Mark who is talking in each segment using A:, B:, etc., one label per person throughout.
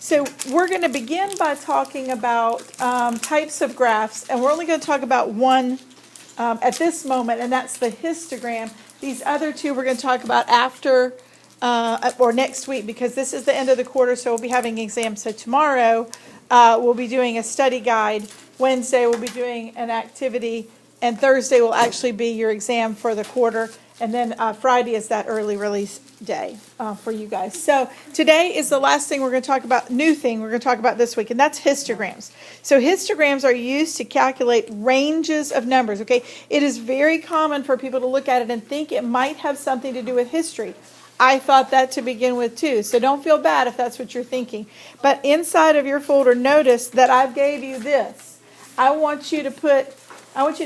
A: So we're going to begin by talking about types of graphs, and we're only going to talk about one at this moment, and that's the histogram. These other two we're going to talk about after or next week, because this is the end of the quarter, so we'll be having exams. So tomorrow we'll be doing a study guide. Wednesday we'll be doing an activity, and Thursday will actually be your exam for the quarter. And then Friday is that early release day for you guys. So today is the last thing we're going to talk about, new thing we're going to talk about this week, and that's histograms. So histograms are used to calculate ranges of numbers, okay? It is very common for people to look at it and think it might have something to do with history. I thought that to begin with too, so don't feel bad if that's what you're thinking. But inside of your folder, notice that I've gave you this. I want you to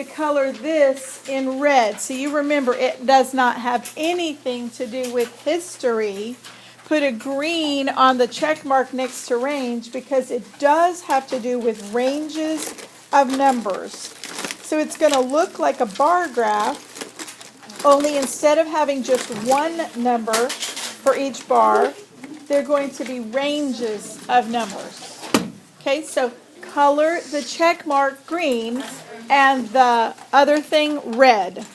A: color this in red. So you remember it does not have anything to do with history. Put a green on the check mark next to range because it does have to do with ranges of numbers. So it's going to look like a bar graph, only instead of having just one number for each bar, they're going to be ranges of numbers. Okay, so color the check mark green and the other thing red.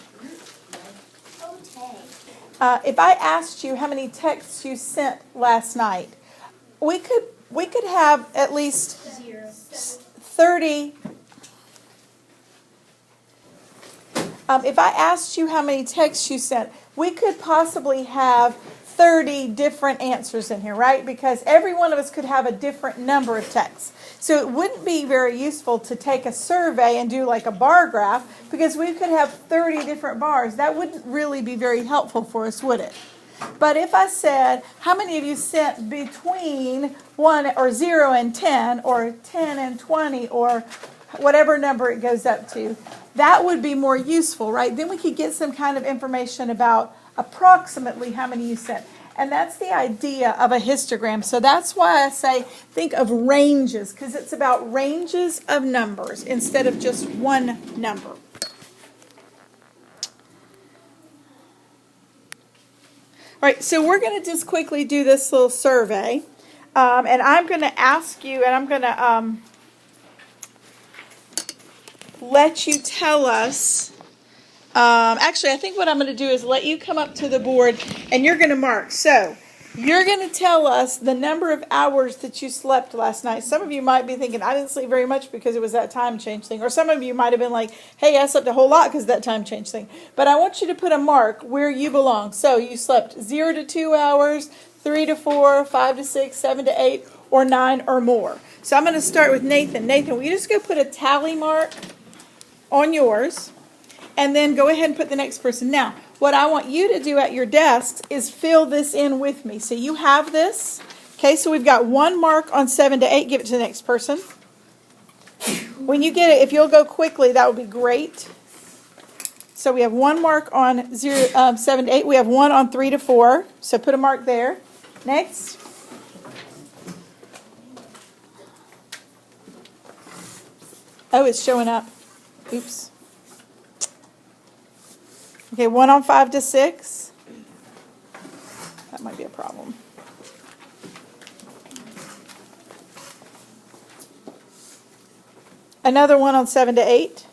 A: If I asked you how many texts you sent last night, we could have at least 30. If I asked you how many texts you sent, we could possibly have 30 different answers in here, right? Because every one of us could have a different number of texts. So it wouldn't be very useful to take a survey and do like a bar graph, because we could have 30 different bars. That wouldn't really be very helpful for us, would it? But if I said, how many of you sent between 1 or 0 and 10, or 10 and 20, or whatever number it goes up to, that would be more useful, right? Then we could get some kind of information about approximately how many you sent. And that's the idea of a histogram. So that's why I say think of ranges, because it's about ranges of numbers instead of just one number. All right, so we're going to just quickly do this little survey. And I'm going to ask you, and I'm going to let you tell us. Actually, I think what I'm going to do is let you come up to the board and you're going to mark. So you're going to tell us the number of hours that you slept last night. Some of you might be thinking, I didn't sleep very much because it was that time change thing. Or some of you might have been like, hey, I slept a whole lot because of that time change thing. But I want you to put a mark where you belong. So you slept 0 to 2 hours, 3 to 4, 5 to 6, 7 to 8, or 9 or more. So I'm going to start with Nathan. Nathan, will you just go put a tally mark on yours? And then go ahead and put the next person. Now, what I want you to do at your desks is fill this in with me. So you have this. Okay, so we've got one mark on 7 to 8. Give it to the next person. When you get it, if you'll go quickly, that would be great. So we have one mark on 7 to 8. We have one on 3 to 4. So put a mark there. Next. Oh, it's showing up. Oops. Okay, one on 5 to 6. That might be a problem. Another one on 7 to 8.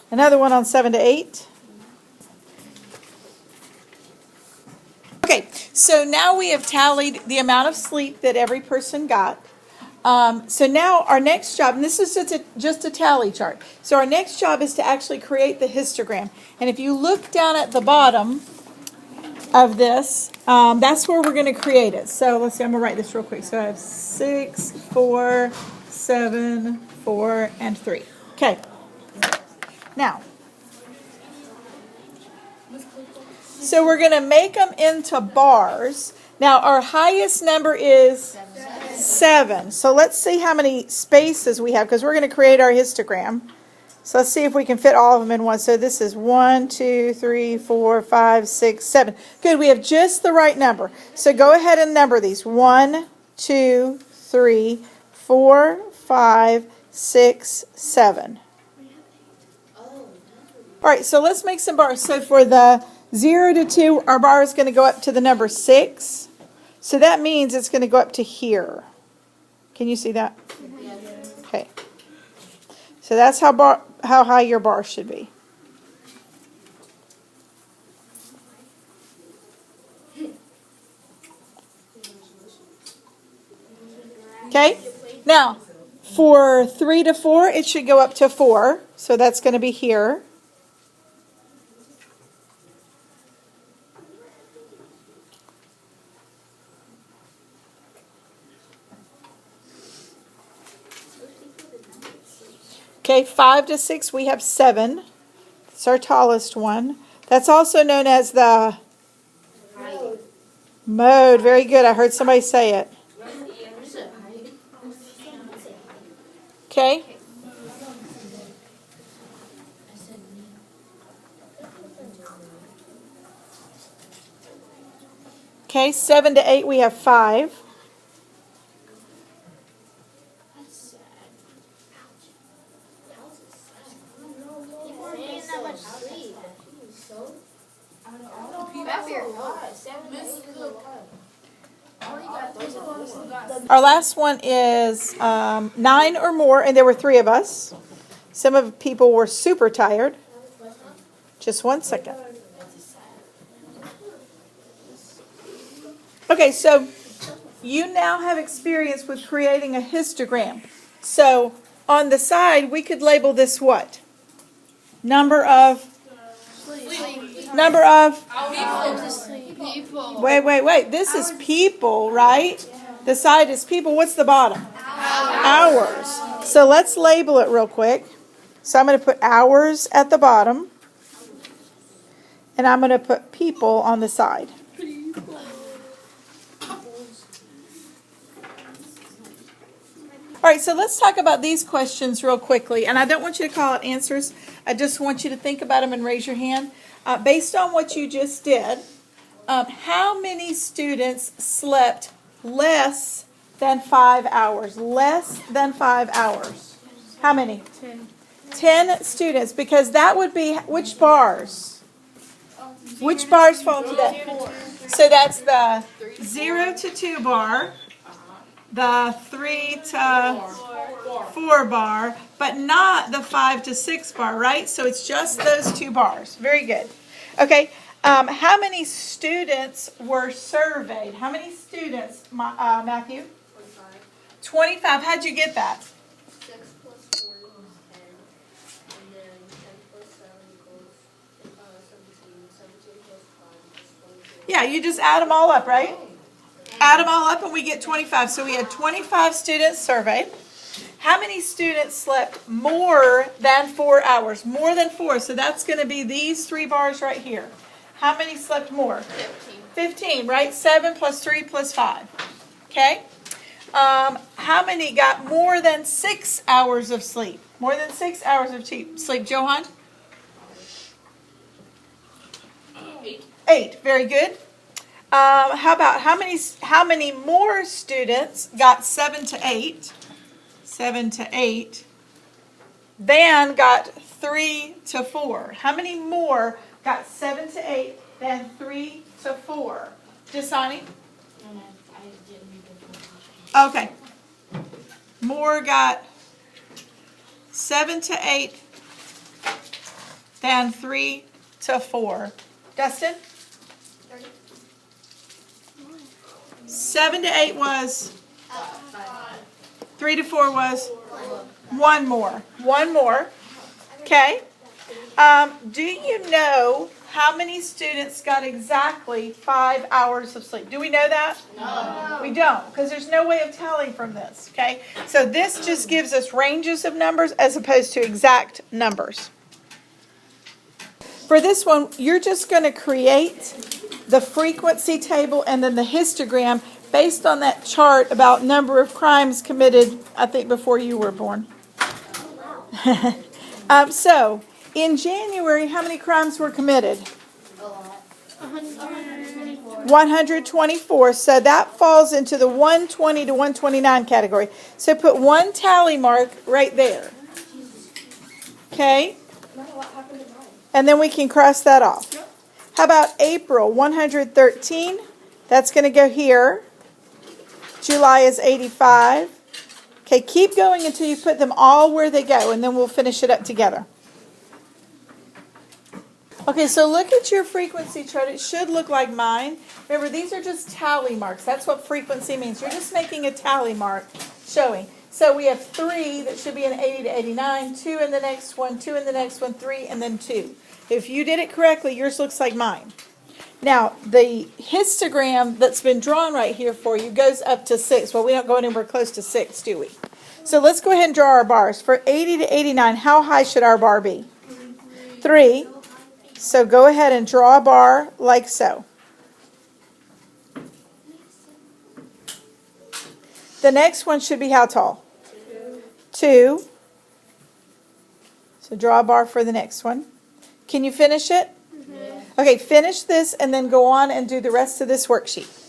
A: Another one on 7 to 8. Okay, so now we have tallied the amount of sleep that every person got. So now our next job, and this is just a tally chart. So our next job is to actually create the histogram. And if you look down at the bottom of this, that's where we're going to create it. So let's see, I'm going to write this real quick. So I have 6, 4, 7, 4, and 3. Okay. Now, so we're going to make them into bars. Now, our highest number is 7. So let's see how many spaces we have, because we're going to create our histogram. So let's see if we can fit all of them in one. So this is 1, 2, 3, 4, 5, 6, 7. Good, we have just the right number. So go ahead and number these. 1, 2, 3, 4, 5, 6, 7. All right, so let's make some bars. So for the 0 to 2, our bar is going to go up to the number 6. So that means it's going to go up to here. Can you see that? Okay. So that's how high your bar should be. Okay? Now, for 3 to 4, it should go up to 4. So that's going to be here. Okay, 5 to 6, we have 7. It's our tallest one. That's also known as the mode. Very good. I heard somebody say it. Okay. Okay, 7 to 8, we have 5. Our last one is 9 or more, and there were 3 of us. Some of the people were super tired. Just 1 second. Okay, so you now have experience with creating a histogram. So on the side, we could label this what? Number of people. Wait. This is people, right? The side is people. What's the bottom? Hours. So let's label it real quick. So I'm going to put hours at the bottom. And I'm going to put people on the side. All right, so let's talk about these questions real quickly. And I don't want you to call it answers. I just want you to think about them and raise your hand. Based on what you just did, how many students slept less than 5 hours? Less than 5 hours. How many? 10 students, because that would be which bars? Which bars fall into that? So that's the 0 to 2 bar, the 3 to 4 bar, but not the 5 to 6 bar, right? So it's just those 2 bars. Very good. Okay. How many students were surveyed? How many students, Matthew? 25. How'd you get that?
B: 6 plus 4 equals 10. And then 10 plus 7 equals 17. 17 plus 5 is 22.
A: Yeah, you just add them all up, right? Add them all up and we get 25. So we had 25 students surveyed. How many students slept more than 4 hours? More than 4. So that's going to be these 3 bars right here. How many slept more? 15, right? 7 plus 3 plus 5. Okay? How many got more than 6 hours of sleep? More than 6 hours of sleep. Johan? 8. Very good. How about how many more students got 7 to 8? 7 to 8. Than got 3 to 4. How many more got 7 to 8 than 3 to 4? Dasani? Okay. More got 7 to 8 than 3 to 4. Dustin? 7 to 8 was? 3 to 4 was? 1 more. 1 more. Okay. Do you know how many students got exactly 5 hours of sleep? Do we know that? No. We don't, because there's no way of telling from this. Okay. So this just gives us ranges of numbers as opposed to exact numbers. For this one, you're just going to create the frequency table and then the histogram based on that chart about number of crimes committed, I think, before you were born. So, in January, how many crimes were committed?
B: A lot. 124.
A: 124. So that falls into the 120 to 129 category. So put one tally mark right there. Okay? And then we can cross that off. How about April? 113. That's going to go here. July is 85. Okay, keep going until you put them all where they go, and then we'll finish it up together. Okay, so look at your frequency chart. It should look like mine. Remember, these are just tally marks. That's what frequency means. You're just making a tally mark showing. So we have 3 that should be in 80 to 89, 2 in the next one, 2 in the next one, 3, and then 2. If you did it correctly, yours looks like mine. Now, the histogram that's been drawn right here for you goes up to 6. Well, we don't go anywhere close to 6, do we? So let's go ahead and draw our bars. For 80 to 89, how high should our bar be? 3. So go ahead and draw a bar like so. The next one should be how tall? 2. So draw a bar for the next one. Can you finish it? Okay, finish this and then go on and do the rest of this worksheet.